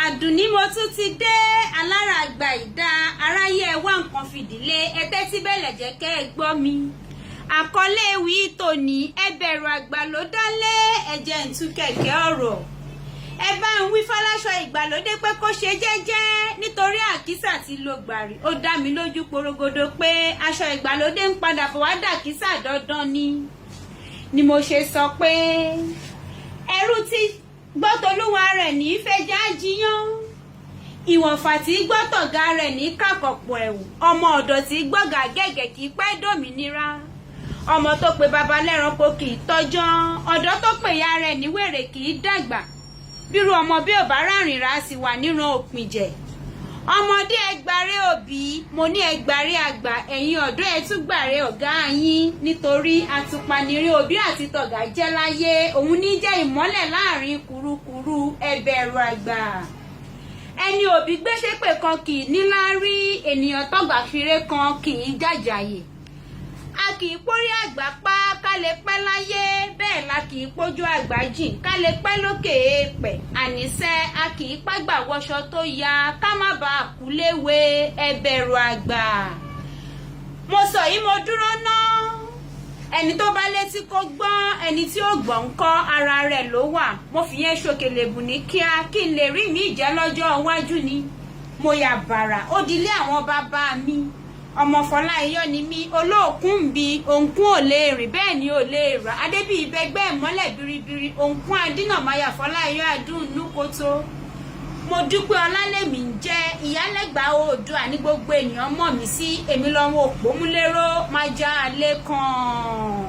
àdùnní mo tún ti dé alára àgbà ìdá aráyé ẹ wá nǹkan fìdílé ẹtẹ tí bẹ̀lẹ̀ jẹ́ kẹ́ ẹ gbọ́ mi. àkọlé ewì tòní ẹ bẹ̀rù àgbà ló dálé ẹ̀jẹ̀ ń tú kẹ̀kẹ́ ọ̀rọ̀. ẹ bá ń wí fáláṣọ ìgbàlódé pé kó ṣe jẹ́jẹ́ nítorí àkísà ti lo gbàrí. ó dá mi lójú porogodo pé aṣọ ìgbàlódé ń padà bọ̀ wá dàkísà dandan ni mo ṣe sọ pé ẹrú tí gbọ́tọ̀lúwa rẹ̀ ní fẹjá jiyán, ìwọ̀nfà tí gbọ́tọ̀gá rẹ̀ ní kàkọ̀pọ̀ ẹ̀wù, ọmọ ọ̀dọ̀ tí gbọ́gà gẹ́gẹ́ kì í pẹ́ dòmìnira, ọmọ tó pe baba lẹ́ranko kì í tọ́jọ́, ọ̀dọ́ tó pe ìyá rẹ̀ ní wèrè kì í dàgbà, bírú ọmọ bí ò bá rárìn rà sì wà níran òpìnjẹ. ọmọdé ẹgbàre òbí, mo ní ẹgbàre àgbà, ẹ̀yin ọ̀dọ́ ẹ tún gbàre ọ̀gá yín, nítorí àtùpànìrí òbí àti tọ̀gá jẹ́ láyé, òun ní jẹ́ ìmọ́lẹ̀ láàrin kùrukùru. ẹ bẹ̀rù àgbà. ẹni òbí gbéṣépè kan kì í níláárí, ènìyàn tọ̀gá fire kan kì í jàjàyè. a kì í pórí àgbà pa ká lè pẹ́ láyé, bẹ́ẹ̀ la kì í pójú àgbà jìn ká lè pẹ́ lókè èèpẹ̀. àníṣe a kì í pàgbà wọṣọ tó ya ká má bàa kú léwe. ẹ bẹ̀rù àgbà. mo sọ yìí mo dúró ná. ẹni tó bá létí kó gbọ́n, ẹni tí ó gbọ́n ń kọ́ ara rẹ̀ ló wà. mo fi yẹn ṣòkèlèbù ní kíá kí n lè rí mi ìjẹ́ lọ́jọ́ iwájú ni. mo yà bàrà ó dilé àwọn bàbá mi. ọmọ Fọláìyọ̀ ni mí, olóòkún ń bi òǹkún ò lè rìn bẹ́ẹ̀ ni ò lè rà. adébíyí bẹgbẹ́ ìmọ́lẹ̀ biribiri òǹkún adínàmáyà Fọláìyọ̀ adúnnú kótó. mo dúpẹ́ ọlálẹ́mì ń jẹ́ ìyálẹ́gbàá oòdùà ní gbogbo ènìyàn mọ̀ mí sí. èmi lọ́wọ́ òpómúléró máa já alẹ́ kan.